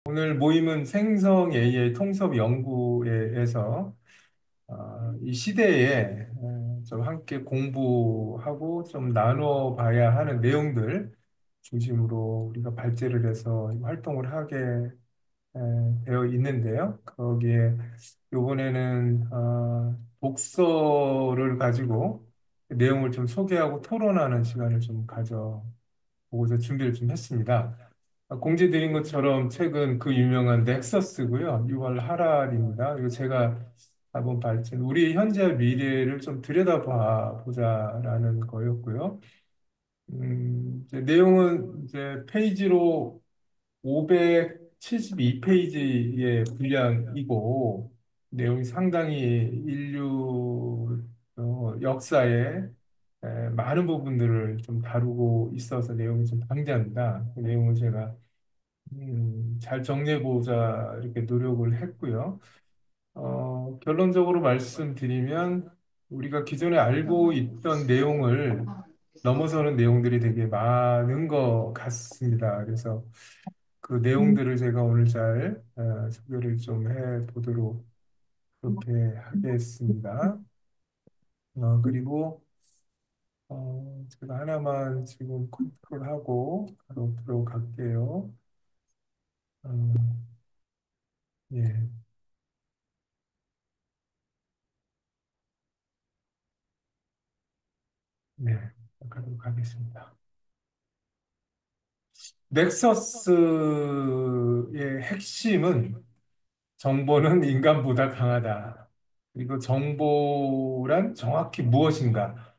오늘 모임은 생성 AI 통섭 연구에서 이 시대에 좀 함께 공부하고 좀 나눠봐야 하는 내용들 중심으로 우리가 발제를 해서 활동을 하게 되어 있는데요. 거기에 이번에는 독서를 가지고 내용을 좀 소개하고 토론하는 시간을 좀 가져보고자 준비를 좀 했습니다. 공지드린 것처럼 책은 그 유명한 넥서스고요. 유val 하랄입니다. 이거 제가 한번 우리 현재와 미래를 좀 들여다봐 보자라는 거였고요. 이제 내용은 이제 페이지로 572페이지의 분량이고, 내용이 상당히 인류 역사의 많은 부분들을 좀 다루고 있어서 내용이 좀 방대합니다. 그 내용을 제가 잘 정리해보자 이렇게 노력을 했고요. 결론적으로 말씀드리면 우리가 기존에 알고 있던 내용을 넘어서는 내용들이 되게 많은 것 같습니다. 그래서 그 내용들을 제가 오늘 잘 소개를 좀 해보도록 그렇게 하겠습니다. 그리고 제가 하나만 지금 컨트롤하고 바로 들어갈게요. 어, 예, 네, 가도록 하겠습니다. 넥서스의 핵심은 정보는 인간보다 강하다. 그리고 정보란 정확히 무엇인가?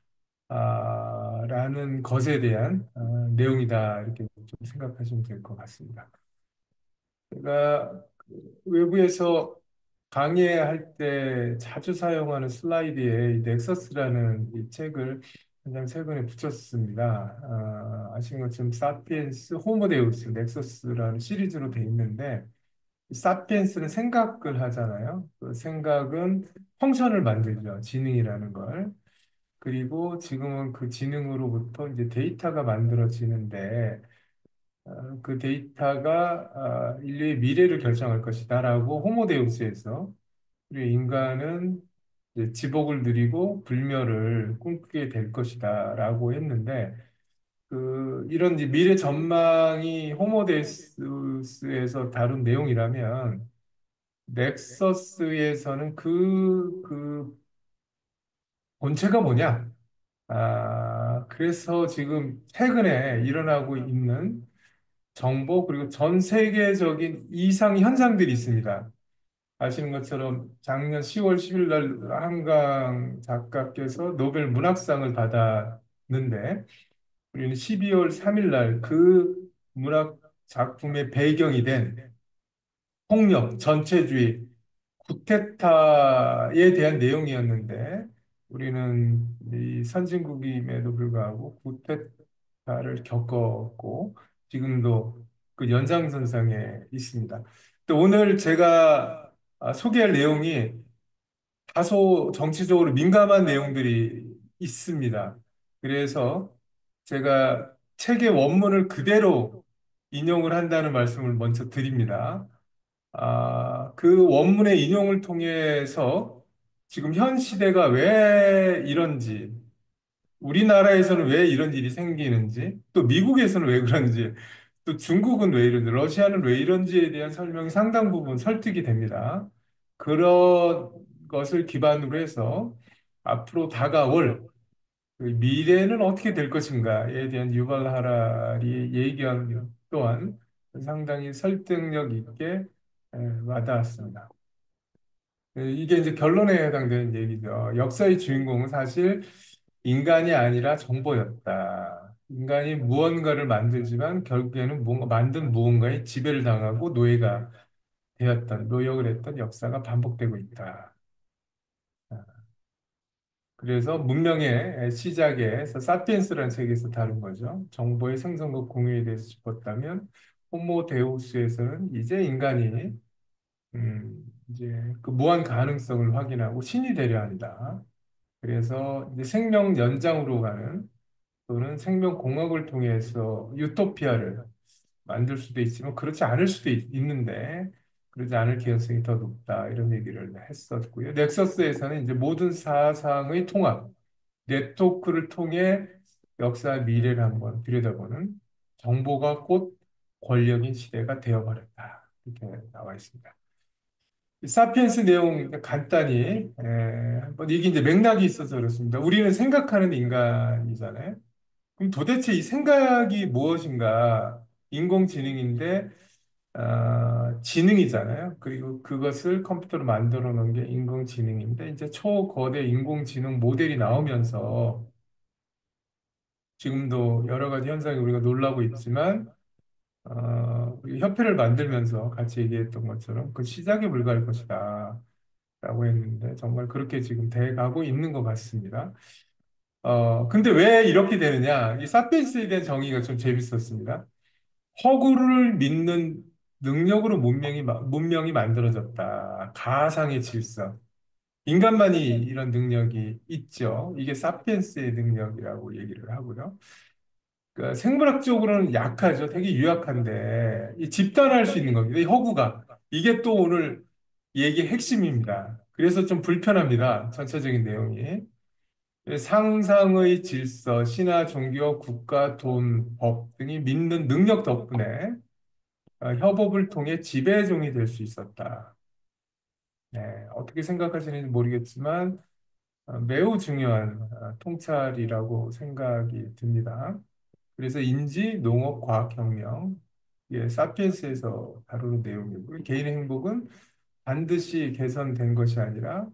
라는 것에 대한 내용이다. 이렇게 좀 생각하시면 될 것 같습니다. 제가 그 외부에서 강의할 때 자주 사용하는 슬라이드에 이 넥서스라는 이 책을 그냥 최근에 붙였습니다. 아시는 것처럼 사피엔스, 호모데우스, 넥서스라는 시리즈로 돼 있는데 이 사피엔스는 생각을 하잖아요. 그 생각은 펑션을 만들죠. 지능이라는 걸. 그리고 지금은 그 지능으로부터 이제 데이터가 만들어지는데 그 데이터가 인류의 미래를 결정할 것이다라고 호모데우스에서 우리 인간은 이제 지복을 누리고 불멸을 꿈꾸게 될 것이다라고 했는데 이런 이제 미래 전망이 호모데우스에서 다룬 내용이라면 넥서스에서는 그 본체가 뭐냐? 그래서 지금 최근에 일어나고 있는 정보 그리고 전 세계적인 이상 현상들이 있습니다. 아시는 것처럼 작년 10월 10일 날 한강 작가께서 노벨 문학상을 받았는데 우리는 12월 3일 날 그 문학 작품의 배경이 된 폭력, 전체주의, 쿠데타에 대한 내용이었는데 우리는 이 선진국임에도 불구하고 쿠데타를 겪었고 지금도 그 연장선상에 있습니다. 또 오늘 제가 소개할 내용이 다소 정치적으로 민감한 내용들이 있습니다. 그래서 제가 책의 원문을 그대로 인용을 한다는 말씀을 먼저 드립니다. 그 원문의 인용을 통해서 지금 현 시대가 왜 이런지, 우리나라에서는 왜 이런 일이 생기는지, 또 미국에서는 왜 그런지, 또 중국은 왜 이런지, 러시아는 왜 이런지에 대한 설명이 상당 부분 설득이 됩니다. 그런 것을 기반으로 해서 앞으로 다가올 그 미래는 어떻게 될 것인가에 대한 유발 하랄이 얘기한 또한 상당히 설득력 있게 와닿았습니다. 이게 이제 결론에 해당되는 얘기죠. 역사의 주인공은 사실 인간이 아니라 정보였다. 인간이 무언가를 만들지만 결국에는 무언가 만든 무언가에 지배를 당하고 노예가 되었던, 노역을 했던 역사가 반복되고 있다. 그래서 문명의 시작에서 사피엔스라는 책에서 다룬 거죠. 정보의 생성과 공유에 대해서 짚었다면 호모 데우스에서는 이제 인간이 이제 그 무한 가능성을 확인하고 신이 되려 한다. 그래서 이제 생명 연장으로 가는 또는 생명공학을 통해서 유토피아를 만들 수도 있지만 그렇지 않을 수도 있는데 그러지 않을 개연성이 더 높다 이런 얘기를 했었고요. 넥서스에서는 이제 모든 사상의 통합, 네트워크를 통해 역사 미래를 한번 들여다보는 정보가 곧 권력인 시대가 되어버렸다. 이렇게 나와 있습니다. 이 사피엔스 내용 간단히 한번 이게 이제 맥락이 있어서 그렇습니다. 우리는 생각하는 인간이잖아요. 그럼 도대체 이 생각이 무엇인가? 인공지능인데 지능이잖아요. 그리고 그것을 컴퓨터로 만들어 놓은 게 인공지능인데 이제 초거대 인공지능 모델이 나오면서 지금도 여러 가지 현상이 우리가 놀라고 있지만 우리 협회를 만들면서 같이 얘기했던 것처럼 그 시작에 불과할 것이다. 라고 했는데 정말 그렇게 지금 돼가고 있는 것 같습니다. 근데 왜 이렇게 되느냐? 이 사피엔스에 대한 정의가 좀 재밌었습니다. 허구를 믿는 능력으로 문명이 만들어졌다. 가상의 질서. 인간만이 이런 능력이 있죠. 이게 사피엔스의 능력이라고 얘기를 하고요. 그러니까 생물학적으로는 약하죠. 되게 유약한데 이 집단화할 수 있는 겁니다. 이 허구가. 이게 또 오늘 얘기의 핵심입니다. 그래서 좀 불편합니다. 전체적인 내용이. 상상의 질서, 신화, 종교, 국가, 돈, 법 등이 믿는 능력 덕분에 협업을 통해 지배종이 될 수 있었다. 네, 어떻게 생각하시는지 모르겠지만 매우 중요한 통찰이라고 생각이 듭니다. 그래서 인지, 농업, 과학혁명, 예, 사피엔스에서 다루는 내용이고 개인의 행복은 반드시 개선된 것이 아니라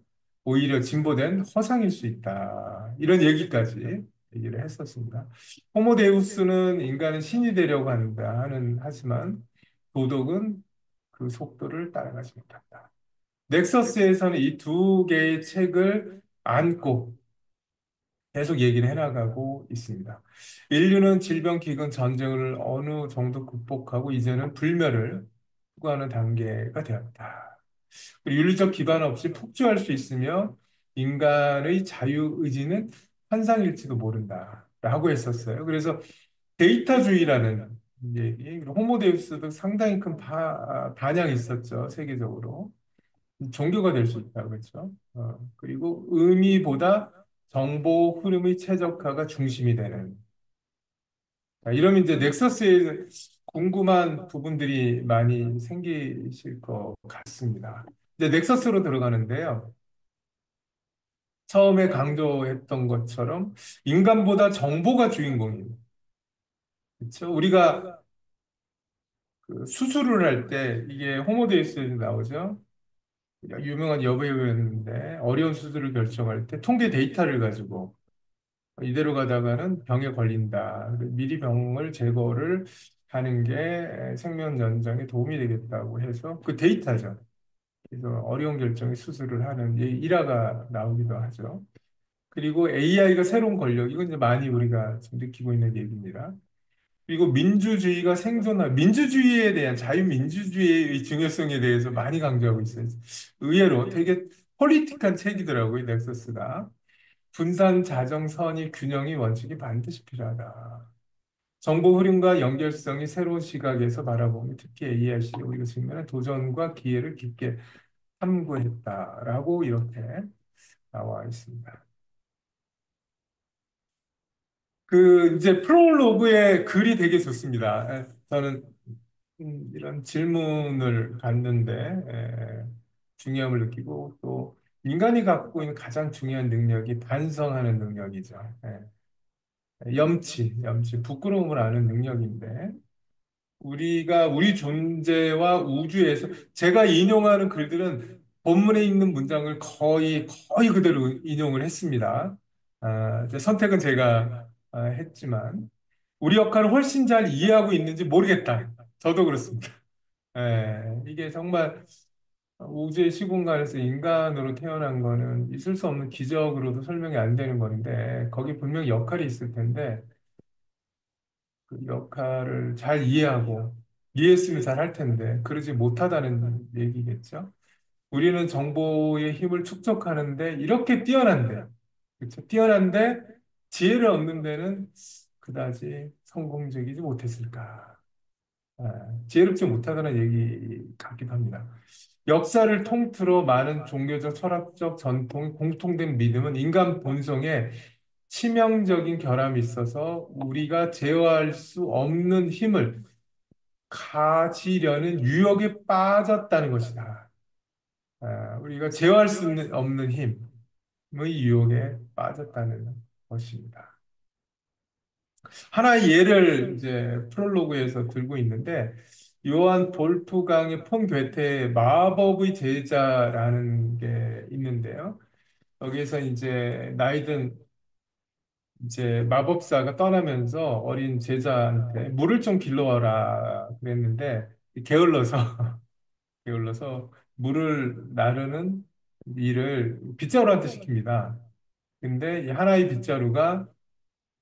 오히려 진보된 허상일 수 있다. 이런 얘기까지 얘기를 했었습니다. 호모데우스는 인간은 신이 되려고 하지만 도덕은 그 속도를 따라가지 못한다. 넥서스에서는 이 두 개의 책을 안고 계속 얘기를 해나가고 있습니다. 인류는 질병, 기근, 전쟁을 어느 정도 극복하고 이제는 불멸을 추구하는 단계가 되었다. 그리고 윤리적 기반 없이 폭주할 수 있으며 인간의 자유의지는 환상일지도 모른다. 라고 했었어요. 그래서 데이터주의라는 얘기, 그리고 호모데우스도 상당히 큰 반향이 있었죠. 세계적으로. 종교가 될 수 있다. 그렇죠? 그리고 의미보다 정보 흐름의 최적화가 중심이 되는. 자, 이러면 이제 넥서스에 궁금한 부분들이 많이 생기실 것 같습니다. 이제 넥서스로 들어가는데요. 처음에 강조했던 것처럼 인간보다 정보가 주인공입니다. 그렇죠? 우리가 그 수술을 할 때 이게 호모데우스에 나오죠. 유명한 여배우였는데 어려운 수술을 결정할 때 통계 데이터를 가지고 이대로 가다가는 병에 걸린다. 미리 병을 제거를 하는 게 생명 연장에 도움이 되겠다고 해서 그 데이터죠. 그래서 어려운 결정에 수술을 하는 일화가 나오기도 하죠. 그리고 AI가 새로운 권력, 이건 이제 많이 우리가 지금 느끼고 있는 얘기입니다. 그리고 민주주의가 생존할, 민주주의에 대한 자유민주주의의 중요성에 대해서 많이 강조하고 있어요. 의외로 되게 폴리틱한 책이더라고요, 넥서스가. 분산, 자정, 선의, 균형의 원칙이 반드시 필요하다. 정보 흐름과 연결성이 새로운 시각에서 바라보며 특히 AI 시대 우리가 직면한 도전과 기회를 깊게 탐구했다라고 이렇게 나와 있습니다. 그 이제 프롤로그의 글이 되게 좋습니다. 저는 이런 질문을 갖는데 중요함을 느끼고 또 인간이 갖고 있는 가장 중요한 능력이 반성하는 능력이죠. 염치, 부끄러움을 아는 능력인데 우리가 우리 존재와 우주에서 제가 인용하는 글들은 본문에 있는 문장을 거의 그대로 인용을 했습니다. 이제 선택은 제가 했지만 우리 역할을 훨씬 잘 이해하고 있는지 모르겠다. 저도 그렇습니다. 이게 정말 우주의 시공간에서 인간으로 태어난 거는 있을 수 없는 기적으로도 설명이 안 되는 건데 거기 분명히 역할이 있을 텐데 그 역할을 잘 이해하고 이해했으면 잘 할 텐데 그러지 못하다는 얘기겠죠. 우리는 정보의 힘을 축적하는데 이렇게 뛰어난데, 그렇죠? 뛰어난데 지혜를 얻는 데는 그다지 성공적이지 못했을까. 지혜롭지 못하다는 얘기 같기도 합니다. 역사를 통틀어 많은 종교적, 철학적 전통이 공통된 믿음은 인간 본성에 치명적인 결함이 있어서 우리가 제어할 수 없는 힘을 가지려는 유혹에 빠졌다는 것이다. 우리가 제어할 수 없는 힘의 유혹에 빠졌다는 것입니다. 하나의 예를 이제 프롤로그에서 들고 있는데 요한 볼프강의 폰 괴테의 마법의 제자라는 게 있는데요. 여기에서 이제 나이든 이제 마법사가 떠나면서 어린 제자한테 물을 좀 길러와라 그랬는데 게을러서 게을러서 물을 나르는 일을 빗자루한테 시킵니다. 근데 이 하나의 빗자루가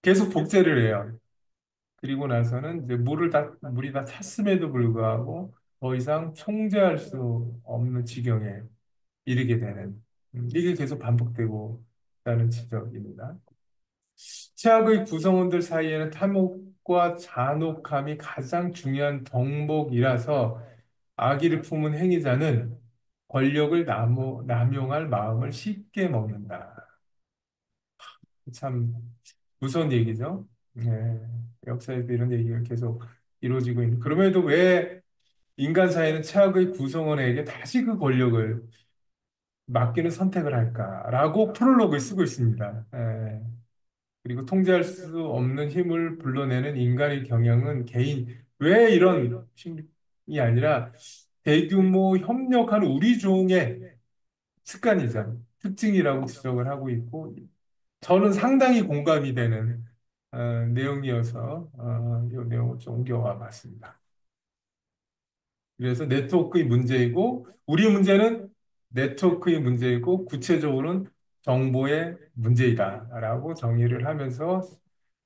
계속 복제를 해요. 그리고 나서는 이제 물이 다 찼음에도 불구하고 더 이상 통제할 수 없는 지경에 이르게 되는, 이게 계속 반복되고 있다는 지적입니다. 최악의 구성원들 사이에는 탐욕과 잔혹함이 가장 중요한 덕목이라서 악의를 품은 행위자는 권력을 남용할 마음을 쉽게 먹는다. 참 무서운 얘기죠. 네, 역사에도 이런 얘기가 계속 이루어지고 있는. 그럼에도 왜 인간 사회는 최악의 구성원에게 다시 그 권력을 맡기는 선택을 할까라고 프롤로그에 쓰고 있습니다. 그리고 통제할 수 없는 힘을 불러내는 인간의 경향은 왜 이런 힘이 아니라 대규모 협력하는 우리 종의 습관이자 특징이라고 지적을 하고 있고, 저는 상당히 공감이 되는 내용이어서 이 내용을 좀 옮겨와 봤습니다. 그래서 네트워크의 문제이고, 우리 문제는 네트워크의 문제이고, 구체적으로는 정보의 문제이다라고 정의를 하면서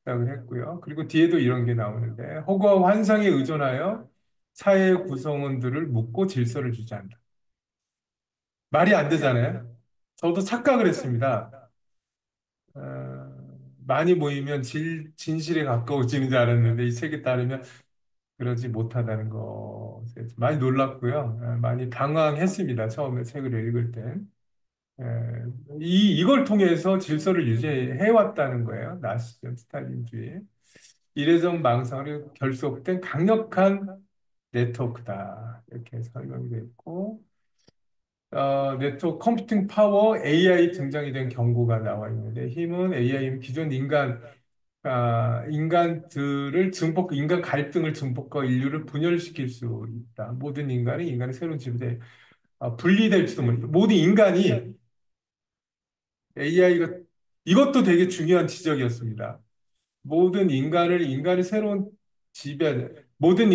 시작을 했고요. 그리고 뒤에도 이런 게 나오는데, 허구와 환상에 의존하여 사회 구성원들을 묶고 질서를 주장한다. 말이 안 되잖아요. 저도 착각을 했습니다. 많이 모이면 진실에 가까워지는 줄 알았는데, 이 책에 따르면 그러지 못하다는 것에 많이 놀랐고요. 많이 당황했습니다. 처음에 책을 읽을 때. 에, 이걸 통해서 질서를 유지해왔다는 거예요. 나치즘, 스탈린주의. 이례적 망상으로 결속된 강력한 네트워크다. 이렇게 설명이 되어 있고, 네트워크 컴퓨팅 파워 AI 등장이 된 경고가 나와 있는데, 힘은 AI는 기존 인간들을 인간 갈등을 증폭과 인류를 분열시킬 수 있다. 모든 인간이 인간의 새로운 지배에 분리될지도 모른다. 모든 인간이 AI가 이것도 되게 중요한 지적이었습니다. 인간의 새로운 모든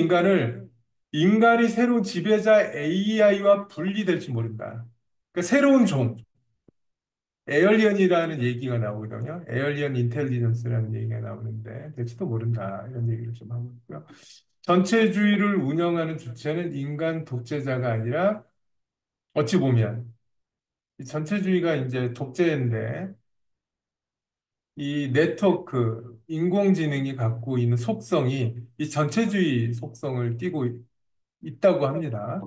인간이 새로운 지배자 AI와 분리될지 모른다. 그러니까 새로운 에얼리언이라는 얘기가 나오거든요. 에얼리언 인텔리전스라는 얘기가 나오는데 될지도 모른다. 이런 얘기를 좀 하고 있고요. 전체주의를 운영하는 주체는 인간 독재자가 아니라 어찌 보면 이 전체주의가 이제 독재인데 이 네트워크, 인공지능이 갖고 있는 속성이 이 전체주의 속성을 띠고 있다고 합니다.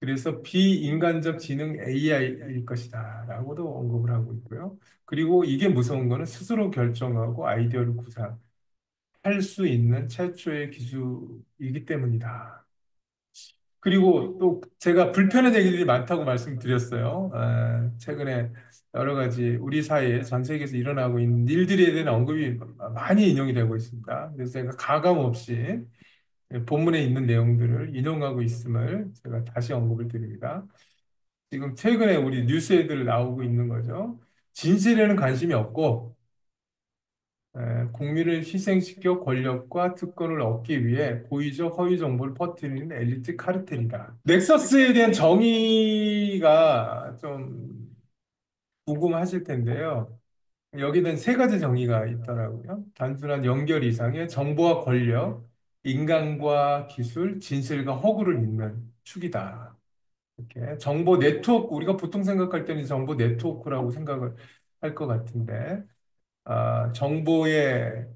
그래서 비인간적 지능 AI일 것이다 라고도 언급을 하고 있고요. 그리고 이게 무서운 거는 스스로 결정하고 아이디어를 구상할 수 있는 최초의 기술이기 때문이다. 그리고 또 제가 불편한 얘기들이 많다고 말씀드렸어요. 최근에 여러 가지 우리 사회에 전 세계에서 일어나고 있는 일들에 대한 언급이 많이 인용이 되고 있습니다. 그래서 제가 가감 없이 본문에 있는 내용들을 인용하고 있음을 제가 다시 언급을 드립니다. 지금 최근에 우리 뉴스에들 나오고 있는 거죠. 진실에는 관심이 없고 국민을 희생시켜 권력과 특권을 얻기 위해 고의적 허위 정보를 퍼뜨리는 엘리트 카르텔이다. 넥서스에 대한 정의가 좀 궁금하실 텐데요. 여기는 세 가지 정의가 있더라고요. 단순한 연결 이상의 정보와 권력, 인간과 기술, 진실과 허구를 잇는 축이다. 이렇게 정보 네트워크, 우리가 보통 생각할 때는 정보 네트워크라고 생각을 할 것 같은데, 정보의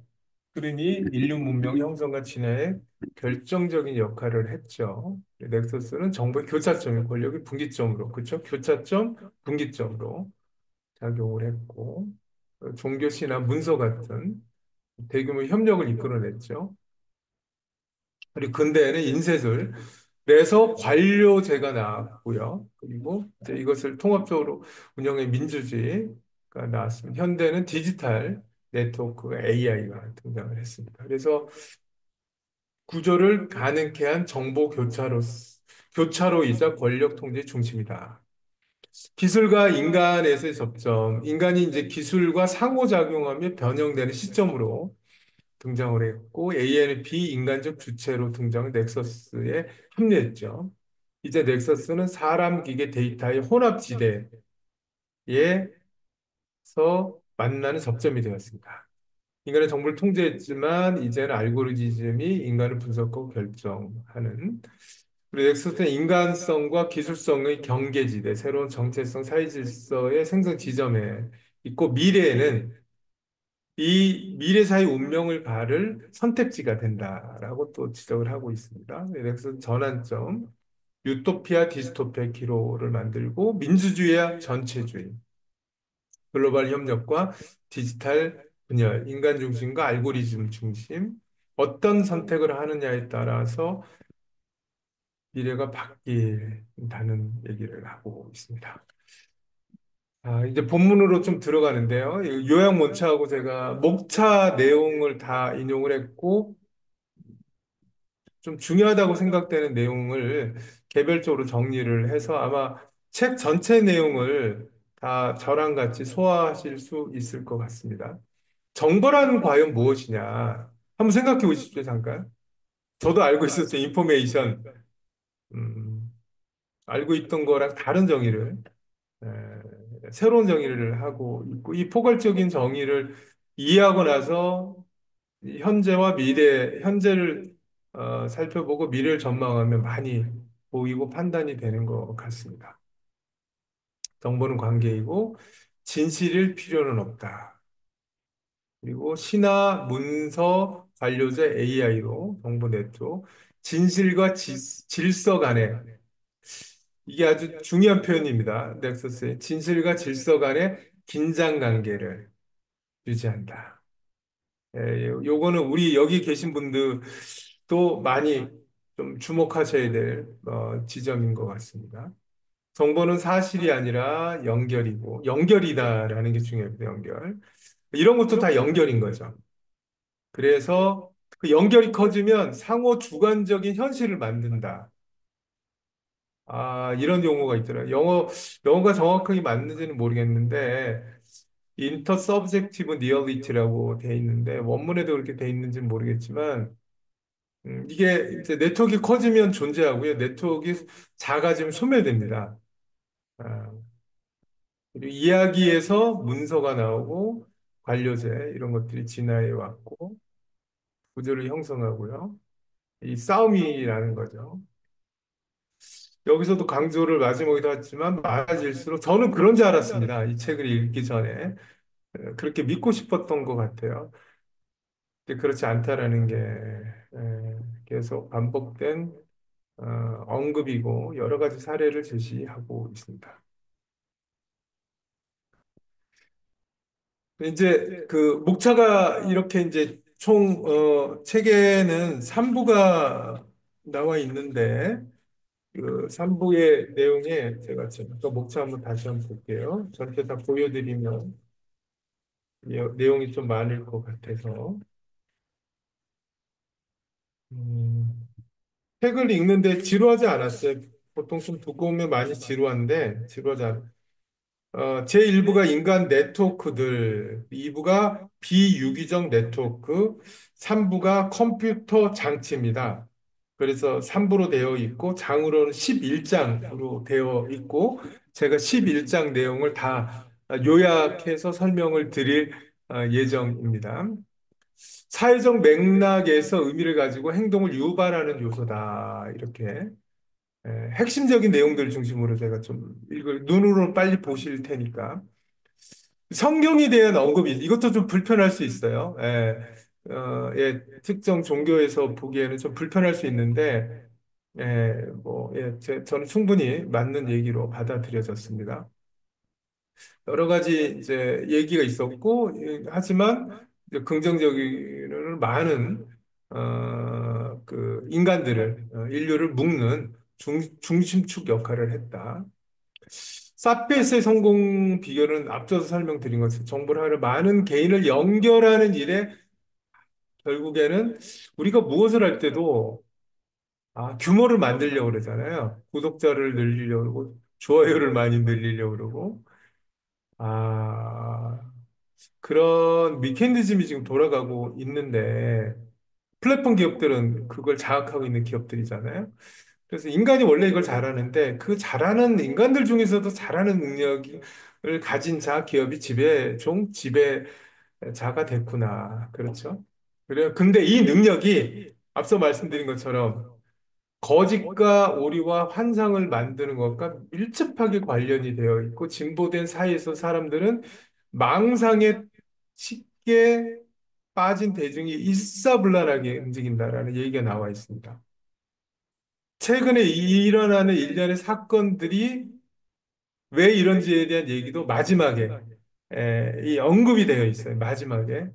그러니 인류 문명 형성과 진화에 결정적인 역할을 했죠. 넥서스는 정보의 교차점이 권력의 분기점으로, 그렇죠? 교차점, 분기점으로 작용을 했고, 종교, 신화, 문서 같은 대규모 협력을 이끌어냈죠. 그리고 근대에는 인쇄술, 그래서 관료제가 나왔고요. 그리고 이제 이것을 통합적으로 운영의 민주주의가 나왔습니다. 현대는 디지털 네트워크 AI가 등장을 했습니다. 그래서 구조를 가능케 한 정보 교차로이자 권력 통제 중심이다. 기술과 인간에서의 접점, 인간이 이제 기술과 상호작용하며 변형되는 시점으로 등장을 했고, AI는 비인간적 주체로 등장한 넥서스에 합류했죠. 이제 넥서스는 사람, 기계, 데이터의 혼합지대에서 만나는 접점이 되었습니다. 인간의 정보를 통제했지만 이제는 알고리즘이 인간을 분석하고 결정하는, 그리고 넥서스는 인간성과 기술성의 경계지대, 새로운 정체성, 사회질서의 생성 지점에 있고, 미래에는 이 미래 사회 운명을 가를 선택지가 된다라고 또 지적을 하고 있습니다. 그래서 전환점, 유토피아, 디스토피아 기로를 만들고 민주주의와 전체주의, 글로벌 협력과 디지털 분열, 인간 중심과 알고리즘 중심, 어떤 선택을 하느냐에 따라서 미래가 바뀐다는 얘기를 하고 있습니다. 이제 본문으로 좀 들어가는데요. 이 요약 문자하고 제가 목차 내용을 다 인용을 했고, 좀 중요하다고 생각되는 내용을 개별적으로 정리를 해서 아마 책 전체 내용을 다 저랑 같이 소화하실 수 있을 것 같습니다. 정보란 과연 무엇이냐? 한번 생각해 보십시오, 잠깐. 저도 알고 있었죠, 인포메이션. 음, 알고 있던 거랑 다른 정의를, 새로운 정의를 하고 있고, 이 포괄적인 정의를 이해하고 나서 현재와 미래, 현재를 살펴보고 미래를 전망하면 많이 보이고 판단이 되는 것 같습니다. 정보는 관계이고 진실일 필요는 없다. 그리고 신화, 문서, 관료제 AI로 정보 네트워크, 진실과 질서 간의, 이게 아주 중요한 표현입니다. 넥서스의 진실과 질서 간의 긴장 관계를 유지한다. 요거는 우리 여기 계신 분들도 많이 좀 주목하셔야 될 지점인 것 같습니다. 정보는 사실이 아니라 연결이고, 연결이다라는 게 중요합니다. 연결. 이런 것도 다 연결인 거죠. 그래서 그 연결이 커지면 상호 주관적인 현실을 만든다. 이런 용어가 있더라고요. 영어가 정확하게 맞는지는 모르겠는데, 인터서브젝티브 리얼리티라고 돼 있는데, 원문에도 그렇게 돼 있는지는 모르겠지만, 이게 이제 네트워크가 커지면 존재하고요. 네트워크가 작아지면 소멸됩니다. 아, 그리고 이야기에서 문서가 나오고 관료제 이런 것들이 진화해 왔고 구조를 형성하고요. 이 싸움이라는 거죠. 여기서도 강조를 마지막에도 했지만 많아질수록 저는 그런 줄 알았습니다. 이 책을 읽기 전에 그렇게 믿고 싶었던 것 같아요. 근데 그렇지 않다라는 게 계속 반복된 언급이고 여러 가지 사례를 제시하고 있습니다. 이제 그 목차가 이렇게 이제 총 책에는 3부가 나와 있는데 그 3부의 내용에 제가 지금 또 목차 한번 다시 한번 볼게요. 전체 다 보여드리면 내용이 좀 많을 것 같아서 음, 책을 읽는데 지루하지 않았어요. 보통 좀 두꺼우면 많이 지루하지 않아요. 제1부가 인간 네트워크들, 2부가 비유기적 네트워크, 3부가 컴퓨터 장치입니다. 그래서 3부로 되어 있고, 장으로는 11장으로 되어 있고, 제가 11장 내용을 다 요약해서 설명을 드릴 예정입니다. 사회적 맥락에서 의미를 가지고 행동을 유발하는 요소다. 이렇게 핵심적인 내용들 중심으로 제가 좀 눈으로는 빨리 보실 테니까. 성경에 대한 언급이, 이것도 좀 불편할 수 있어요. 특정 종교에서 보기에는 좀 불편할 수 있는데, 저는 충분히 맞는 얘기로 받아들여졌습니다. 여러 가지 이제 얘기가 있었고, 하지만 이제 긍정적인 많은 그 인간들을 인류를 묶는 중심축 역할을 했다. 사피엔스의 성공 비결은 앞서서 설명드린 것처럼 정보를 하려 많은 개인을 연결하는 일에 결국에는 우리가 무엇을 할 때도 규모를 만들려고 그러잖아요. 구독자를 늘리려고 그러고 좋아요를 많이 늘리려고 그러고 아, 그런 메커니즘이 지금 돌아가고 있는데 플랫폼 기업들은 그걸 장악하고 있는 기업들이잖아요. 그래서 인간이 원래 이걸 잘하는데 그 잘하는 인간들 중에서도 잘하는 능력을 가진 기업이 지배자가 됐구나. 그렇죠? 그래요. 근데 이 능력이 앞서 말씀드린 것처럼 거짓과 오리와 환상을 만드는 것과 밀접하게 관련이 되어 있고 진보된 사회에서 사람들은 망상에 쉽게 빠진 대중이 일사불란하게 움직인다라는 얘기가 나와 있습니다. 최근에 일어나는 일련의 사건들이 왜 이런지에 대한 얘기도 마지막에 이 언급이 되어 있어요. 마지막에.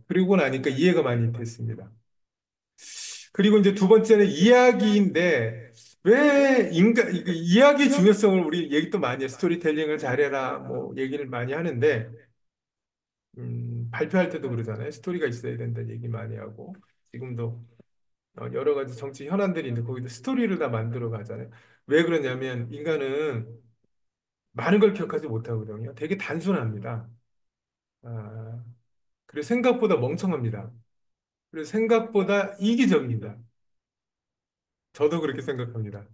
그리고 나니까 이해가 많이 됐습니다. 그리고 이제 두 번째는 이야기인데 왜 이야기의 중요성을 우리 얘기도 많이 해. 스토리텔링을 잘해라. 뭐 얘기를 많이 하는데 발표할 때도 그러잖아요. 스토리가 있어야 된다는 얘기 많이 하고 지금도 여러 가지 정치 현안들이 있는데 거기도 스토리를 다 만들어 가잖아요. 왜 그러냐면 인간은 많은 걸 기억하지 못하거든요. 되게 단순합니다. 아, 그리고 생각보다 멍청합니다. 그리고 생각보다 이기적입니다. 저도 그렇게 생각합니다.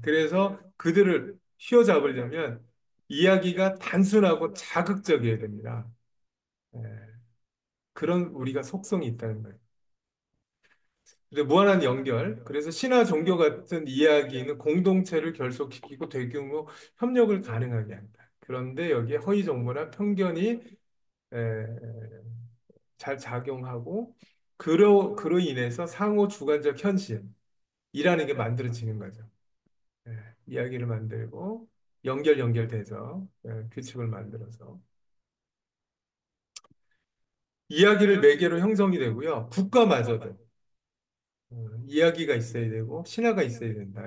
그래서 그들을 휘어잡으려면 이야기가 단순하고 자극적이어야 됩니다. 예, 그런 우리가 속성이 있다는 거예요. 근데 무한한 연결. 그래서 신화 종교 같은 이야기는 공동체를 결속시키고 대규모 협력을 가능하게 한다. 그런데 여기에 허위 정보나 편견이 에, 잘 작용하고 그로 인해서 상호 주관적 현실이라는 게 만들어지는 거죠. 이야기를 만들고 연결돼서 규칙을 만들어서 이야기를 매개로 형성이 되고요. 국가마저도 이야기가 있어야 되고 신화가 있어야 된다.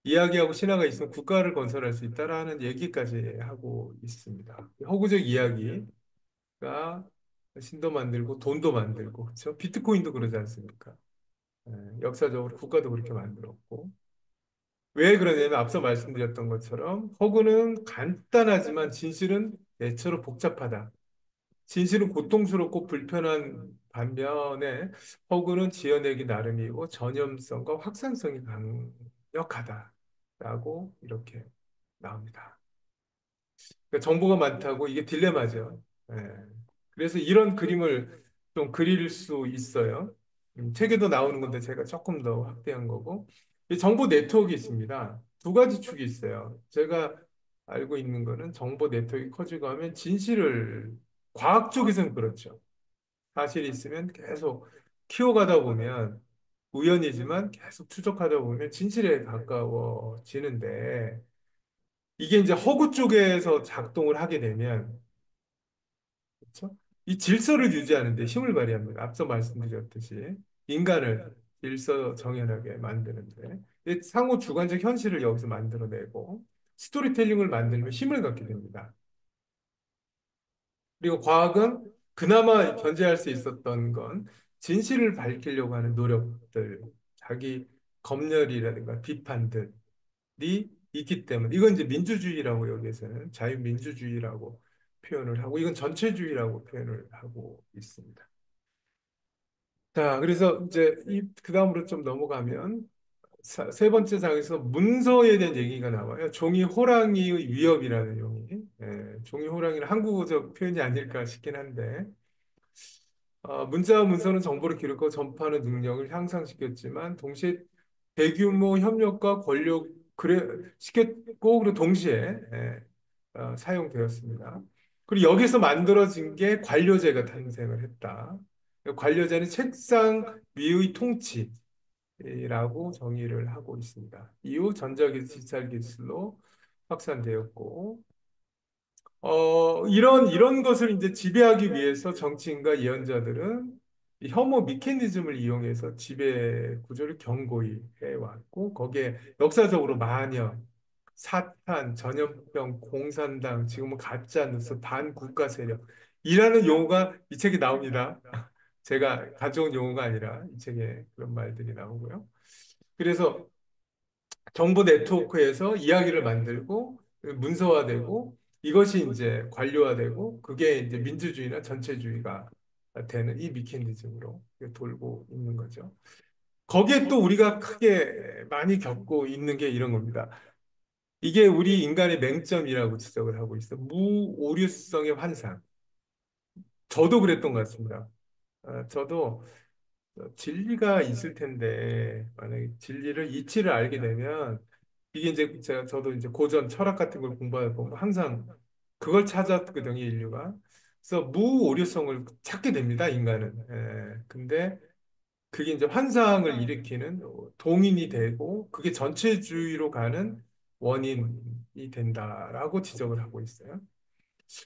이야기하고 신화가 있으면 국가를 건설할 수 있다라는 얘기까지 하고 있습니다. 허구적 이야기가 신도 만들고 돈도 만들고 그렇죠? 비트코인도 그러지 않습니까? 역사적으로 국가도 그렇게 만들었고 왜 그러냐면 앞서 말씀드렸던 것처럼 허구는 간단하지만 진실은 애처로 복잡하다. 진실은 고통스럽고 불편한 반면에 허구는 지어내기 나름이고 전염성과 확산성이 강력하다라고 이렇게 나옵니다. 그러니까 정보가 많다고 이게 딜레마죠. 예. 그래서 이런 그림을 좀 그릴 수 있어요. 책에도 나오는 건데 제가 조금 더 확대한 거고. 이 정보 네트워크가 있습니다. 두 가지 축이 있어요. 제가 알고 있는 거는 정보 네트워크가 커지고 하면 진실을 과학 쪽에서는 그렇죠. 사실이 있으면 계속 키워가다 보면 우연이지만 계속 추적하다 보면 진실에 가까워지는데 이게 이제 허구 쪽에서 작동을 하게 되면 그렇죠? 이 질서를 유지하는 데 힘을 발휘합니다. 앞서 말씀드렸듯이 인간을 질서 정연하게 만드는데 이 상호 주관적 현실을 여기서 만들어내고 스토리텔링을 만들면 힘을 갖게 됩니다. 그리고 과학은 그나마 견제할 수 있었던 건 진실을 밝히려고 하는 노력들, 자기 검열이라든가 비판들이 있기 때문에 이건 이제 민주주의라고 여기에서는 자유민주주의라고 표현을 하고 이건 전체주의라고 표현을 하고 있습니다. 자, 그래서 이제 그 다음으로 좀 넘어가면 세 번째 장에서 문서에 대한 얘기가 나와요. 종이 호랑이의 위협이라는 용이. 종이 호랑이는 한국어적 표현이 아닐까 싶긴 한데 문자와 문서는 정보를 기록하고 전파하는 능력을 향상시켰지만 동시에 대규모 협력과 권력 시켰고 그리고 동시에 사용되었습니다. 그리고 여기서 만들어진 게 관료제가 탄생을 했다. 관료자는 책상 위의 통치라고 정의를 하고 있습니다. 이후 전자기술, 디지털기술로 확산되었고, 이런 것을 이제 지배하기 위해서 정치인과 예언자들은 이 혐오 미케니즘을 이용해서 지배 구조를 견고히 해왔고, 거기에 역사적으로 마녀, 사탄, 전염병, 공산당, 지금은 가짜뉴스, 반국가 세력, 이라는 용어가 이 책에 나옵니다. 제가 가져온 용어가 아니라 이 책에 그런 말들이 나오고요. 그래서 정보 네트워크에서 이야기를 만들고 문서화되고 이것이 이제 관료화되고 그게 이제 민주주의나 전체주의가 되는 이 미케니즘으로 돌고 있는 거죠. 거기에 또 우리가 크게 많이 겪고 있는 게 이런 겁니다. 이게 우리 인간의 맹점이라고 지적을 하고 있어. 무오류성의 환상. 저도 그랬던 것 같습니다. 저도 진리가 있을 텐데 만약에 진리를 이치를 알게 되면 이게 이제 저도 이제 고전 철학 같은 걸 공부하다 보면 항상 그걸 찾았거든요, 인류가. 그래서 무오류성을 찾게 됩니다, 인간은. 근데 그게 이제 환상을 일으키는 동인이 되고 그게 전체주의로 가는 원인이 된다라고 지적을 하고 있어요.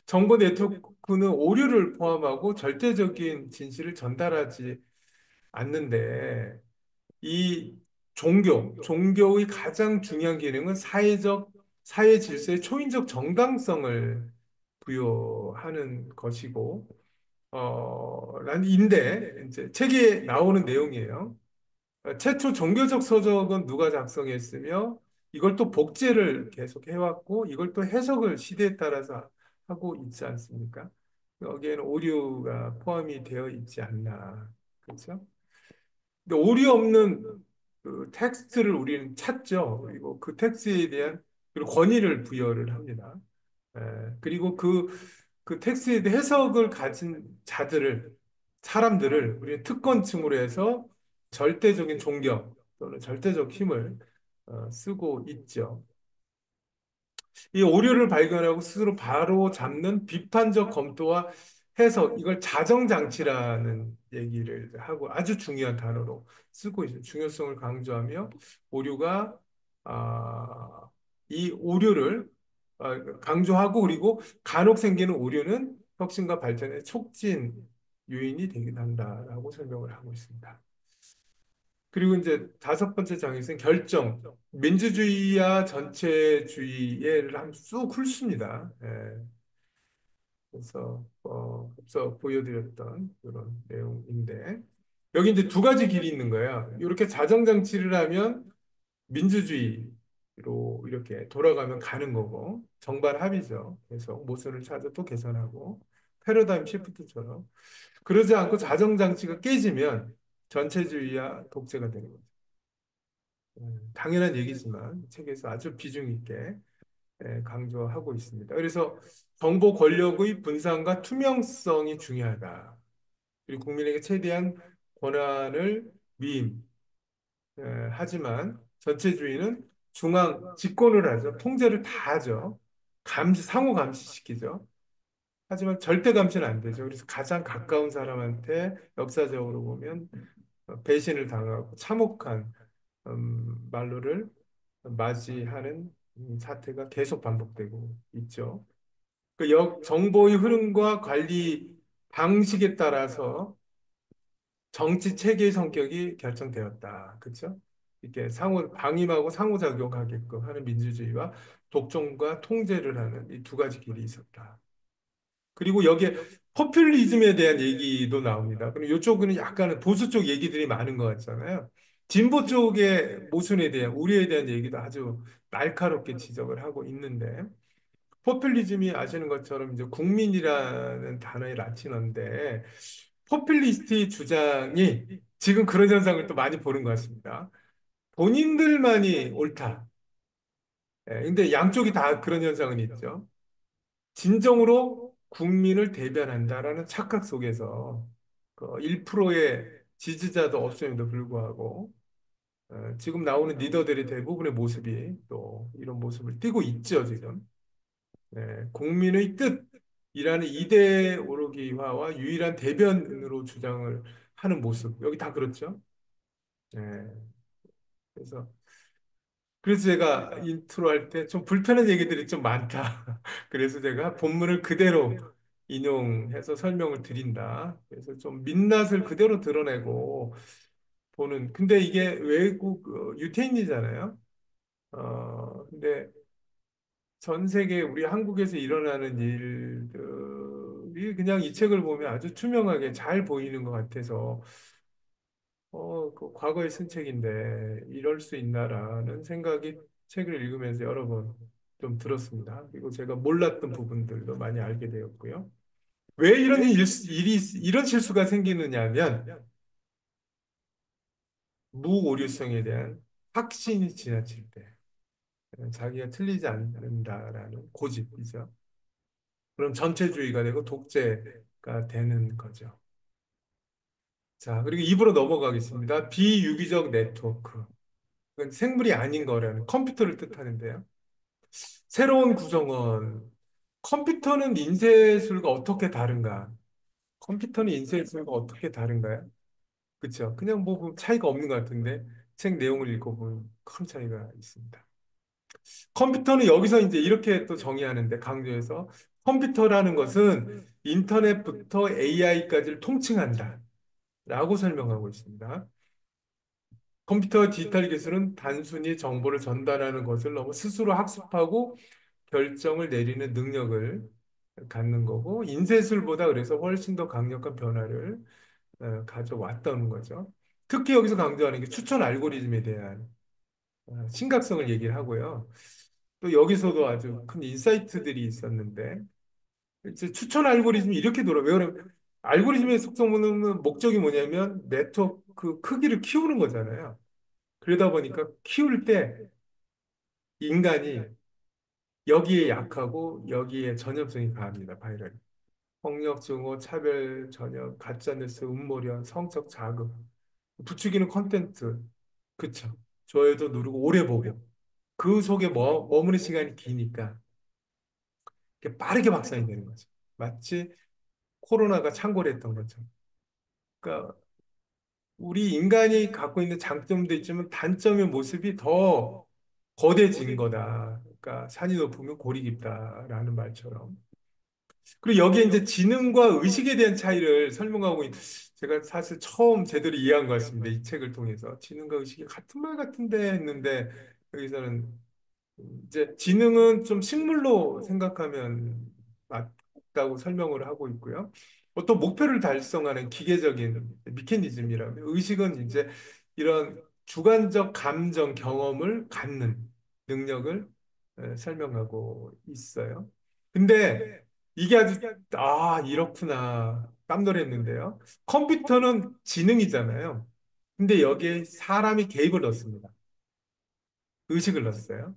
정보 네트워크는 오류를 포함하고 절대적인 진실을 전달하지 않는데 이 종교의 가장 중요한 기능은 사회 질서의 초인적 정당성을 부여하는 것이고, 인데, 이제 책에 나오는 내용이에요. 최초 종교적 서적은 누가 작성했으며, 이걸 또 복제를 계속 해왔고, 이걸 또 해석을 시대에 따라서 하고 있지 않습니까? 여기에는 오류가 포함이 되어 있지 않나. 그렇죠? 근데 오류 없는 그 텍스트를 우리는 찾죠. 그리고 그 텍스트에 대한 그리고 권위를 부여를 합니다. 그리고 그 텍스트에 대해 해석을 가진 사람들을 우리 특권층으로 해서 절대적인 존경 또는 절대적 힘을 쓰고 있죠. 이 오류를 발견하고 스스로 바로 잡는 비판적 검토와 해석, 이걸 자정장치라는 얘기를 하고 아주 중요한 단어로 쓰고 있어요. 중요성을 강조하며 오류가, 이 오류를 강조하고 그리고 간혹 생기는 오류는 혁신과 발전의 촉진 요인이 되기도 한다라고 설명을 하고 있습니다. 그리고 이제 다섯 번째 장에서는 결정, 민주주의와 전체주의를 한번 쑥 훑습니다. 그래서 앞서 보여드렸던 그런 내용인데 여기 이제 두 가지 길이 있는 거예요. 이렇게 자정장치를 하면 민주주의로 이렇게 돌아가면 가는 거고 정반 합이죠. 그래서 모순을 찾아 또 개선하고 패러다임 시프트처럼 그러지 않고 자정장치가 깨지면 전체주의와 독재가 되는 거죠. 당연한 얘기지만 책에서 아주 비중 있게 강조하고 있습니다. 그래서 정보 권력의 분산과 투명성이 중요하다. 그리고 국민에게 최대한 권한을 위임. 하지만 전체주의는 중앙 집권을 하죠. 통제를 다 하죠. 상호 감시시키죠. 하지만 절대 감시는 안 되죠. 그래서 가장 가까운 사람한테 역사적으로 보면 배신을 당하고 참혹한 말로를 맞이하는 사태가 계속 반복되고 있죠. 그 정보의 흐름과 관리 방식에 따라서 정치 체계의 성격이 결정되었다. 그렇죠? 이렇게 방임하고 상호작용하게끔 하는 민주주의와 독점과 통제를 하는 이 두 가지 길이 있었다. 그리고 여기에 포퓰리즘에 대한 얘기도 나옵니다. 그리고 이쪽은 약간은 보수 쪽 얘기들이 많은 것 같잖아요. 진보 쪽의 모순에 대한 우려에 대한 얘기도 아주 날카롭게 지적을 하고 있는데 포퓰리즘이 아시는 것처럼 이제 국민이라는 단어의 라틴어인데 포퓰리스트의 주장이 지금 그런 현상을 또 많이 보는 것 같습니다. 본인들만이 옳다. 근데 양쪽이 다 그런 현상은 있죠. 진정으로 국민을 대변한다라는 착각 속에서 그 1%의 지지자도 없음에도 불구하고 지금 나오는 리더들의 대부분의 모습이 또 이런 모습을 띠고 있죠, 지금. 국민의 뜻, 이데올로기화와 유일한 대변으로 주장을 하는 모습. 여기 다 그렇죠. 예. 그래서 제가 인트로 할 때 좀 불편한 얘기들이 좀 많다. 그래서 제가 본문을 그대로 인용해서 설명을 드린다. 그래서 좀 민낯을 그대로 드러내고 보는. 근데 이게 외국 유태인이잖아요. 근데 전 세계 우리 한국에서 일어나는 일들이 그냥 이 책을 보면 아주 투명하게 잘 보이는 것 같아서 그 과거에 쓴 책인데 이럴 수 있나라는 생각이 책을 읽으면서 여러 번 좀 들었습니다. 그리고 제가 몰랐던 부분들도 많이 알게 되었고요. 왜 이런 이런 실수가 생기느냐면 무오류성에 대한 확신이 지나칠 때 자기가 틀리지 않는다라는 고집이죠. 그럼 전체주의가 되고 독재가 되는 거죠. 자, 그리고 입으로 넘어가겠습니다. 비유기적 네트워크. 그건 생물이 아닌 거라는 컴퓨터를 뜻하는데요. 새로운 구성원. 컴퓨터는 인쇄술과 어떻게 다른가? 컴퓨터는 인쇄술과 어떻게 다른가요? 그렇죠. 그냥 뭐 차이가 없는 것 같은데 책 내용을 읽어보면 큰 차이가 있습니다. 컴퓨터는 여기서 이제 이렇게 또 정의하는데 강조해서 컴퓨터라는 것은 인터넷부터 AI까지를 통칭한다. 라고 설명하고 있습니다. 컴퓨터 디지털 기술은 단순히 정보를 전달하는 것을 넘어 스스로 학습하고 결정을 내리는 능력을 갖는 거고, 인쇄술보다 그래서 훨씬 더 강력한 변화를 가져왔다는 거죠. 특히 여기서 강조하는 게 추천 알고리즘에 대한 심각성을 얘기를 하고요. 또 여기서도 아주 큰 인사이트들이 있었는데, 이제 추천 알고리즘이 이렇게 돌아. 왜 그러면 알고리즘의 속성은 목적이 뭐냐면 네트워크 크기를 키우는 거잖아요. 그러다 보니까 키울 때 인간이 여기에 약하고 여기에 전염성이 강합니다. 바이럴. 폭력 증오, 차별 전염, 가짜뉴스, 음모론, 성적 자극, 부추기는 콘텐츠. 그쵸. 좋아요도 누르고 오래 보고 그 속에 머무는 시간이 기니까 이렇게 빠르게 확산이 되는 거죠. 마치 코로나가 창궐 했던 것처럼. 그러니까 우리 인간이 갖고 있는 장점도 있지만 단점의 모습이 더 거대해진 거다. 그러니까 산이 높으면 골이 깊다라는 말처럼. 그리고 여기에 이제 지능과 의식에 대한 차이를 설명하고 제가 사실 처음 제대로 이해한 것 같습니다. 이 책을 통해서. 지능과 의식이 같은 말 같은데 했는데 여기서는 이제 지능은 좀 식물로 생각하면 맞다고 설명을 하고 있고요. 어떤 목표를 달성하는 기계적인 미케니즘이라면 의식은 이제 이런 주관적 감정 경험을 갖는 능력을 설명하고 있어요. 근데 이게 아주 이렇구나 깜놀했는데요. 컴퓨터는 지능이잖아요. 근데 여기에 사람이 개입을 넣습니다. 의식을 넣었어요.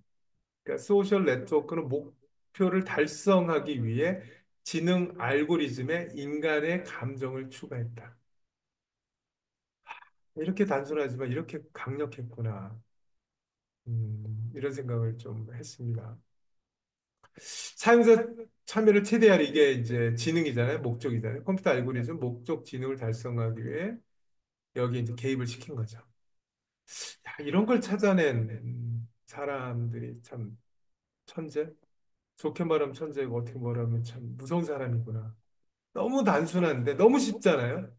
그러니까 소셜 네트워크는 목표를 달성하기 위해 지능 알고리즘에 인간의 감정을 추가했다. 이렇게 단순하지만 이렇게 강력했구나. 이런 생각을 좀 했습니다. 사용자 참여를 최대한 이게 이제 지능이잖아요. 목적이잖아요. 컴퓨터 알고리즘 목적 지능을 달성하기 위해 여기 이제 개입을 시킨 거죠. 야, 이런 걸 찾아낸 사람들이 참 천재? 좋게 말하면 천재고 어떻게 말하면 참 무서운 사람이구나. 너무 단순한데 너무 쉽잖아요.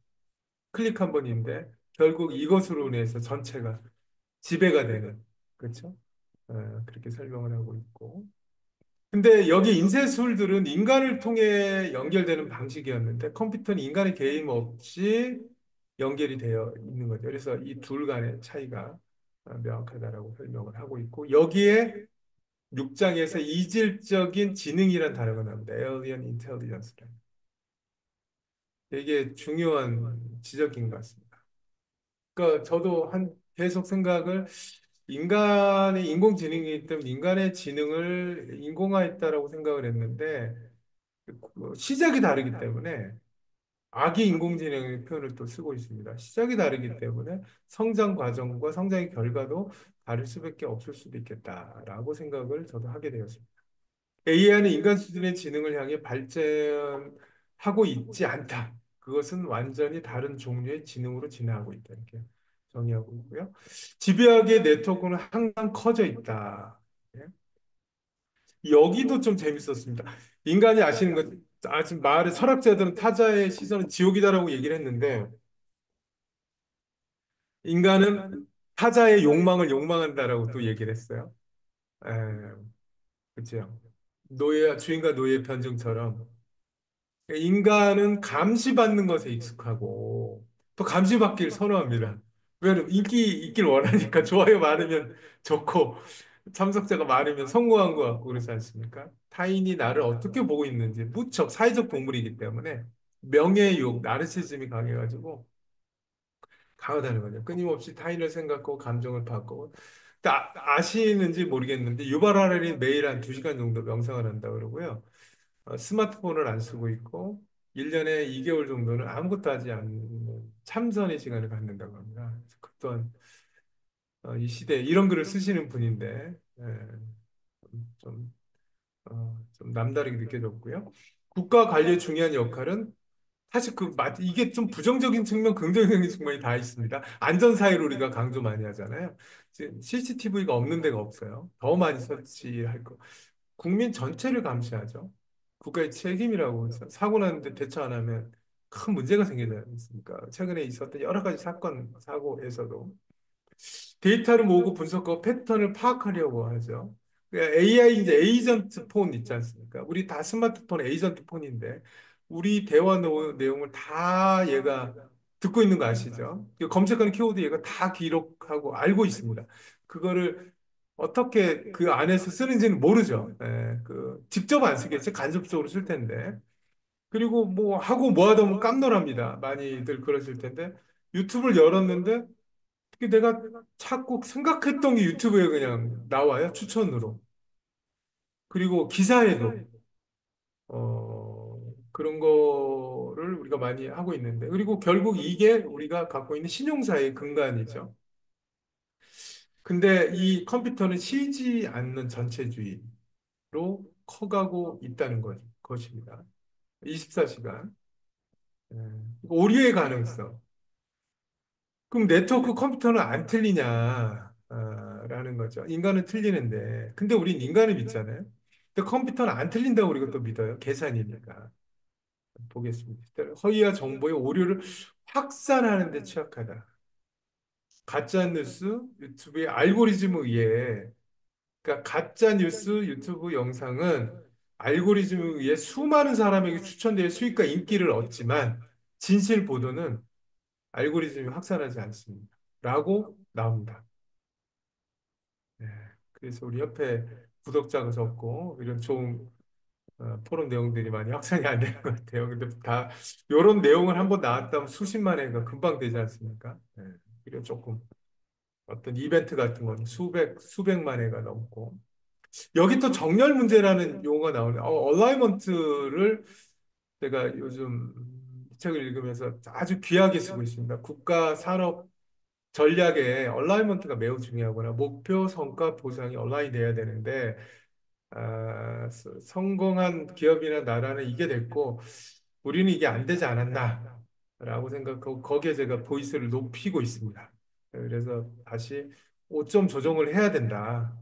클릭 한 번인데 결국 이것으로 인해서 전체가 지배가 되는 그렇죠? 그렇게 설명을 하고 있고. 근데 여기 인쇄술들은 인간을 통해 연결되는 방식이었는데 컴퓨터는 인간의 개입 없이 연결이 되어 있는 거죠. 그래서 이 둘 간의 차이가 명확하다라고 설명을 하고 있고 여기에 6장에서 이질적인 지능이란 단어가 나옵니다. Alien Intelligence라는. 되게 중요한 지적인 것 같습니다. 그러니까 저도 계속 생각을 인간의 인공지능이기 때문에 인간의 지능을 인공화했다라고 생각을 했는데 시작이 다르기 때문에 악의 인공지능의 표현을 또 쓰고 있습니다. 시작이 다르기 때문에 성장 과정과 성장의 결과도 다를 수밖에 없을 수도 있겠다라고 생각을 저도 하게 되었습니다. AI는 인간 수준의 지능을 향해 발전하고 있지 않다. 그것은 완전히 다른 종류의 지능으로 진화하고 있다. 이렇게 정의하고 있고요. 집요하게 네트워크는 항상 커져 있다. 예. 여기도 좀 재밌었습니다. 인간이 아시는 것, 아직 말의 철학자들은 타자의 시선은 지옥이다라고 얘기를 했는데, 인간은 타자의 욕망을 욕망한다라고 또 얘기를 했어요. 에, 그죠. 주인과 노예의 편증처럼. 인간은 감시받는 것에 익숙하고, 또 감시받기를 선호합니다. 왜냐면 있길 원하니까 좋아요 많으면 좋고, 참석자가 많으면 성공한 것 같고 그렇지 않습니까? 타인이 나를 어떻게 보고 있는지 무척 사회적 동물이기 때문에 명예의 욕, 나르시즘이 강해가지고 강하다는 거죠. 끊임없이 타인을 생각하고 감정을 바꾸고. 근데 아시는지 모르겠는데 유발 하라리 매일 한 2시간 정도 명상을 한다 그러고요. 스마트폰을 안 쓰고 있고 1년에 2개월 정도는 아무것도 하지 않는 참선의 시간을 갖는다고 합니다. 그래서 그 또한 이 시대에 이런 글을 쓰시는 분인데 좀, 좀 남다르게 느껴졌고요. 국가 관리의 중요한 역할은 사실 이게 좀 부정적인 측면, 긍정적인 측면이 다 있습니다. 안전사회를 우리가 강조 많이 하잖아요. CCTV가 없는 데가 없어요. 더 많이 설치할 거. 국민 전체를 감시하죠. 국가의 책임이라고 해서 사고 나는데 대처 안 하면 큰 문제가 생기지 않습니까? 최근에 있었던 여러 가지 사건, 사고에서도 데이터를 모으고 분석하고 패턴을 파악하려고 하죠. AI 이제 에이전트 폰 있지 않습니까? 우리 다 스마트폰 에이전트 폰인데 우리 대화 내용을 다 얘가 듣고 있는 거 아시죠? 검색하는 키워드 얘가 다 기록하고 알고 있습니다. 그거를 어떻게 그 안에서 쓰는지는 모르죠. 직접 안 쓰겠지. 간접적으로 쓸 텐데. 그리고 뭐 하고 뭐 하다 보면 깜놀합니다. 많이들 그러실 텐데 유튜브를 열었는데 그게 내가 찾고 생각했던 게 유튜브에 그냥 나와요. 추천으로. 그리고 기사에도 그런 거를 우리가 많이 하고 있는데 그리고 결국 이게 우리가 갖고 있는 신용사의 근간이죠. 근데 이 컴퓨터는 쉬지 않는 전체주의로 커가고 있다는 것입니다. 24시간. 오류의 가능성. 그럼 네트워크 컴퓨터는 안 틀리냐? 라는 거죠. 인간은 틀리는데. 근데 우린 인간을 믿잖아요. 근데 컴퓨터는 안 틀린다고 우리가 또 믿어요. 계산이니까. 보겠습니다. 허위와 정보의 오류를 확산하는 데 취약하다. 가짜 뉴스, 유튜브의 알고리즘에 의해, 그러니까 가짜 뉴스, 유튜브 영상은 알고리즘에 의해 수많은 사람에게 추천되어 수익과 인기를 얻지만 진실 보도는 알고리즘이 확산하지 않습니다. 라고 나옵니다. 네. 그래서 우리 협회 구독자가 적고 이런 좋은 포럼 내용들이 많이 확산이 안 되는 것 같아요. 근데 다 이런 내용을 한번 나왔다면 수십만 회가 금방 되지 않습니까? 네. 그리고 조금 어떤 이벤트 같은 건 수백만 회가 넘고 여기 또 정렬 문제라는 용어가 나오네요. 얼라이먼트를 제가 요즘 이 책을 읽으면서 아주 귀하게 쓰고 있습니다. 국가 산업 전략에 얼라이먼트가 매우 중요하구나. 목표, 성과, 보상이 얼라인이 돼야 되는데 성공한 기업이나 나라는 이게 됐고 우리는 이게 안 되지 않았나라고 생각하고 거기에 제가 보이스를 높이고 있습니다. 그래서 다시 5점 조정을 해야 된다.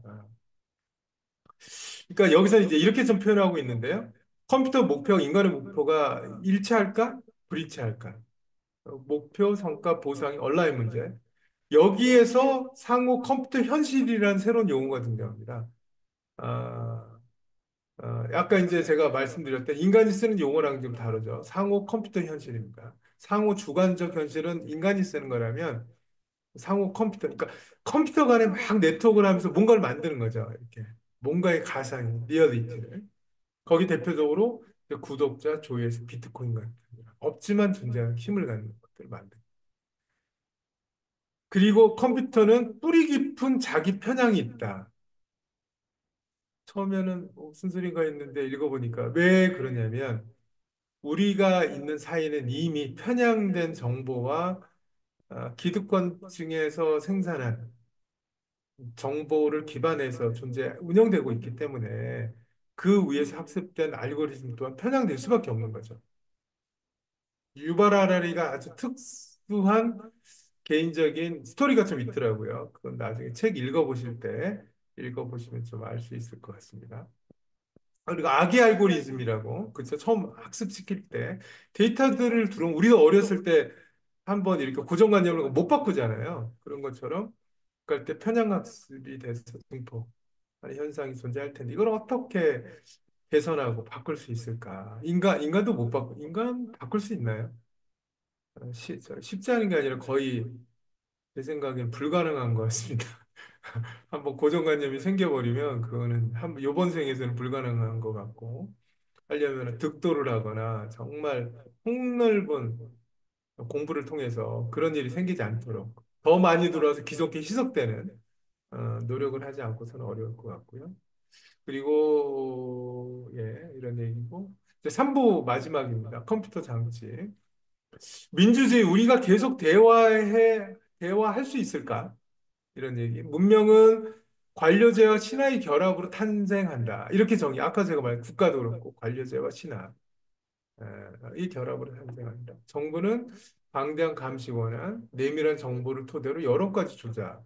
그러니까 여기서 이제 이렇게 좀 표현하고 있는데요. 컴퓨터 목표, 인간의 목표가 일치할까? 불일치할까? 목표, 성과, 보상이 온라인 문제. 여기에서 상호 컴퓨터 현실이라는 새로운 용어가 등장합니다. 아, 아까 이제 제가 말씀드렸던 인간이 쓰는 용어랑 좀 다르죠. 상호 컴퓨터 현실입니다. 상호 주관적 현실은 인간이 쓰는 거라면 상호 컴퓨터, 그러니까 컴퓨터 간에 막 네트워크를 하면서 뭔가를 만드는 거죠. 이렇게 뭔가의 가상, 리얼리티를. 거기 대표적으로 이제 구독자, 조회수, 비트코인 같은 없지만 존재하는 힘을 갖는 것들을 만든. 그리고 컴퓨터는 뿌리 깊은 자기 편향이 있다. 처음에는 무슨 소리가 있는데 읽어보니까 왜 그러냐면 우리가 있는 사이는 이미 편향된 정보와 기득권층에서 생산한 정보를 기반해서 운영되고 있기 때문에 그 위에서 학습된 알고리즘 또한 편향될 수밖에 없는 거죠. 유발 하라리가 아주 특수한 개인적인 스토리가 좀 있더라고요. 그건 나중에 책 읽어보실 때 읽어보시면 좀 알 수 있을 것 같습니다. 그리고 악의 알고리즘이라고, 그쵸? 처음 학습시킬 때 데이터들을 들어오면 우리가 어렸을 때 한번 이렇게 고정관념을 못 바꾸잖아요. 그런 것처럼 그럴 때 편향학습이 돼서 증폭 현상이 존재할 텐데 이걸 어떻게 개선하고 바꿀 수 있을까? 인간도 못 인간 바꿀 수 있나요? 쉽지 않은 게 아니라 거의 제 생각엔 불가능한 것 같습니다. 한번 고정관념이 생겨버리면 그거는 요번 생에서는 불가능한 것 같고 하려면 득도를 하거나 정말 폭넓은 공부를 통해서 그런 일이 생기지 않도록 더 많이 들어와서 기존게 희석되는 노력을 하지 않고서는 어려울 것 같고요. 그리고 예, 이런 얘기고 이제 3부 마지막입니다. 컴퓨터 장치. 민주주의 우리가 계속 대화할 수 있을까? 이런 얘기. 문명은 관료제와 신하의 결합으로 탄생한다. 이렇게 아까 제가 말한 국가도 그렇고 관료제와 신하 이 결합으로 탄생한다. 정부는 방대한 감시 권한, 내밀한 정보를 토대로 여러 가지 조작을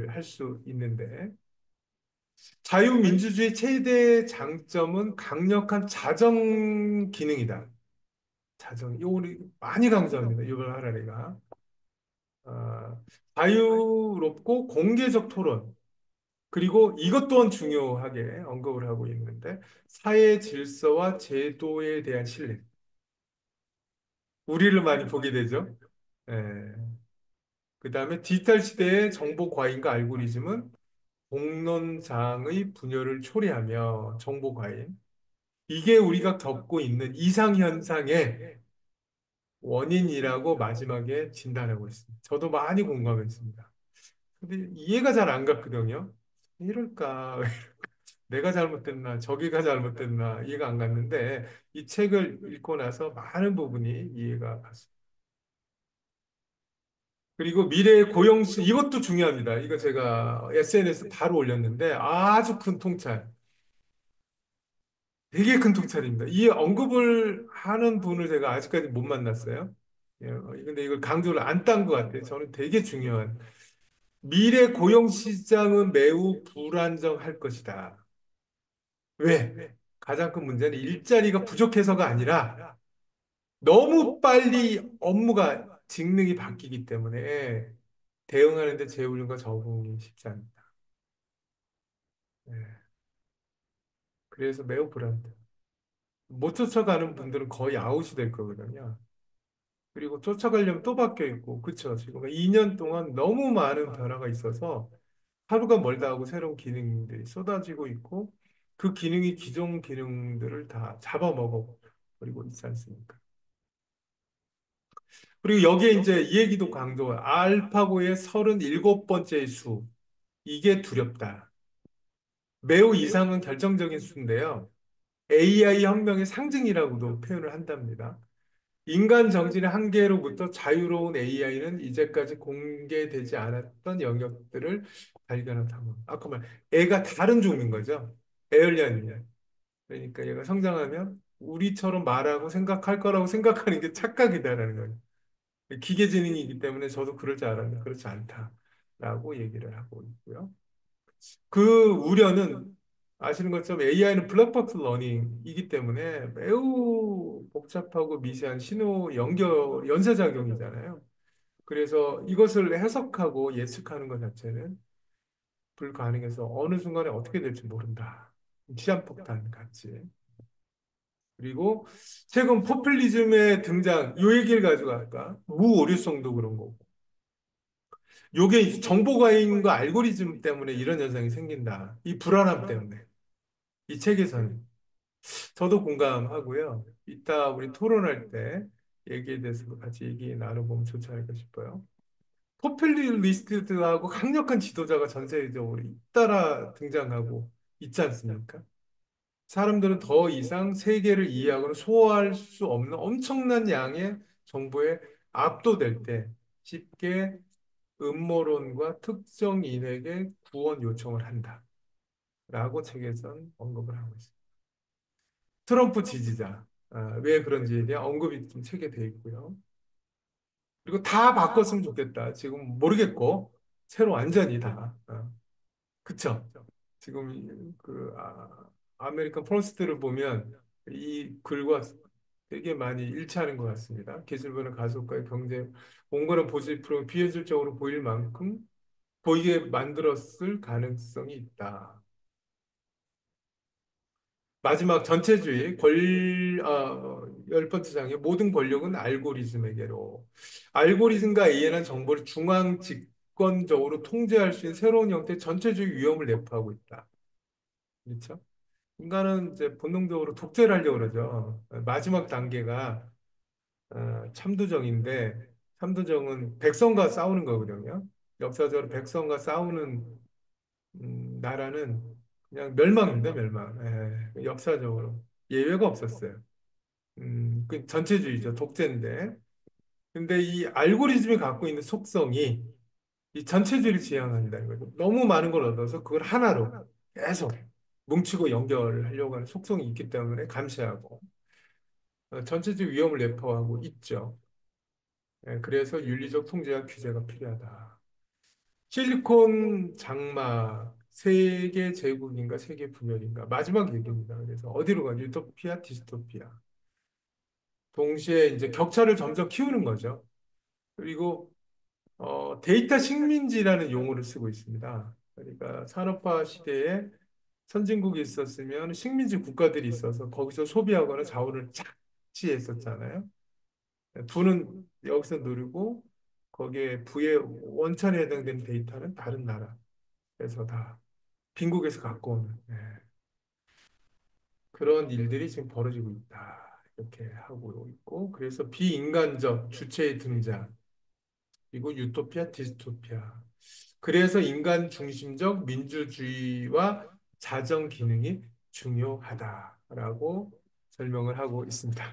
할 수 있는데 자유민주주의 최대 장점은 강력한 자정 기능이다. 자정, 이거 우리 많이 강조합니다. 유발 하라리가. 아, 자유롭고 공개적 토론. 그리고 이것 또한 중요하게 언급을 하고 있는데, 사회 질서와 제도에 대한 신뢰. 우리를 많이 보게 되죠. 예. 그 다음에 디지털 시대의 정보 과잉과 알고리즘은 공론장의 분열을 초래하며 정보 과잉. 이게 우리가 겪고 있는 이상현상의 원인이라고 마지막에 진단하고 있습니다. 저도 많이 공감했습니다. 근데 이해가 잘 안 갔거든요. 이럴까? 내가 잘못됐나? 저기가 잘못됐나? 이해가 안 갔는데 이 책을 읽고 나서 많은 부분이 이해가 갔습니다. 그리고 미래의 고용시 이것도 중요합니다. 이거 제가 SNS 바로 올렸는데 아주 큰 통찰. 되게 큰 통찰입니다. 이 언급을 하는 분을 제가 아직까지 못 만났어요. 예, 근데 이걸 강조를 안 딴 것 같아요. 저는 되게 중요한. 미래 고용 시장은 매우 불안정할 것이다. 왜? 가장 큰 문제는 일자리가 부족해서가 아니라 너무 빨리 업무가 직능이 바뀌기 때문에 대응하는데 재훈련과 적응이 쉽지 않다. 예, 그래서 매우 불안다. 못 쫓아가는 분들은 거의 아웃이 될 거거든요. 그리고 쫓아가려면 또 바뀌어 있고, 그쵸? 지금 2년 동안 너무 많은 변화가 있어서 하루가 멀다 하고 새로운 기능들이 쏟아지고 있고, 그 기능이 기존 기능들을 다 잡아먹어 버리고 있지 않습니까? 그리고 여기에 이제 이 얘기도 강조, 알파고의 37번째 수. 이게 두렵다. 매우 이상은 결정적인 수인데요. AI 혁명의 상징이라고도 표현을 한답니다. 인간 정신의 한계로부터 자유로운 AI는 이제까지 공개되지 않았던 영역들을 발견한 탐험. 아까 말 애가 다른 종류인 거죠. 에얼리언이야. 그러니까 얘가 성장하면 우리처럼 말하고 생각할 거라고 생각하는 게 착각이다라는 거예요. 기계지능이기 때문에 저도 그럴 줄 알았는데 그렇지 않다라고 얘기를 하고 있고요. 그 우려는 아시는 것처럼 AI는 블랙박스 러닝이기 때문에 매우 복잡하고 미세한 신호 연쇄작용이잖아요. 그래서 이것을 해석하고 예측하는 것 자체는 불가능해서 어느 순간에 어떻게 될지 모른다. 시한폭탄 같이. 그리고 최근 포퓰리즘의 등장, 요 얘기를 가지고 할까? 무오류성도 그런 거고. 요게 이제 정보 과잉과 알고리즘 때문에 이런 현상이 생긴다. 이 불안함 때문에. 이 책에서는. 저도 공감하고요. 이따 우리 토론할 때 얘기에 대해서 같이 얘기 나눠보면 좋지 않을까 싶어요. 포퓰리스트하고 강력한 지도자가 전 세계적으로 잇따라 등장하고 있지 않습니까? 사람들은 더 이상 세계를 이해하거나 소화할 수 없는 엄청난 양의 정보에 압도될 때 쉽게 음모론과 특정 인에게 구원 요청을 한다. 라고 책에선 언급을 하고 있습니다. 트럼프 지지자, 왜 그런지에 대한 언급이 좀 책에 되어 있고요. 그리고 다 바꿨으면 좋겠다. 지금 모르겠고, 새로 완전히 다. 그쵸? 지금 아메리칸 포스트를 보면 이 글과 되게 많이 일치하는 것 같습니다. 기술부는 가속과의 경제, 온건한 보수 프로 비현실적으로 보일 만큼 보이게 만들었을 가능성이 있다. 마지막 전체주의 열 번째 장에 모든 권력은 알고리즘에게로 알고리즘과 AI는 정보를 중앙 집권적으로 통제할 수 있는 새로운 형태의 전체주의 위험을 내포하고 있다. 그렇죠? 인간은 이제 본능적으로 독재를 하려고 그러죠. 마지막 단계가 참두정인데 참두정은 백성과 싸우는 거거든요. 역사적으로 백성과 싸우는 나라는 그냥 멸망입니다, 멸망. 역사적으로 예외가 없었어요. 그 전체주의죠, 독재인데. 근데 이 알고리즘이 갖고 있는 속성이 이 전체주의를 지향한다는 거죠. 너무 많은 걸 얻어서 그걸 하나로 계속 뭉치고 연결하려고 하는 속성이 있기 때문에 감시하고 전체적 위험을 내포하고 있죠. 그래서 윤리적 통제와 규제가 필요하다. 실리콘 장막 세계 제국인가 세계 분열인가 마지막 얘기입니다. 그래서 어디로 가? 유토피아, 디스토피아. 동시에 이제 격차를 점점 키우는 거죠. 그리고 데이터 식민지라는 용어를 쓰고 있습니다. 그러니까 산업화 시대에 선진국이 있었으면 식민지 국가들이 있어서 거기서 소비하거나 자원을 착취했었잖아요. 부는 여기서 누리고 거기에 부의 원천에 해당되는 데이터는 다른 나라에서 다 빈국에서 갖고 오는 그런 일들이 지금 벌어지고 있다. 이렇게 하고 있고 그래서 비인간적 주체의 등장 그리고 유토피아, 디스토피아. 그래서 인간 중심적 민주주의와 자정 기능이 중요하다라고 설명을 하고 있습니다.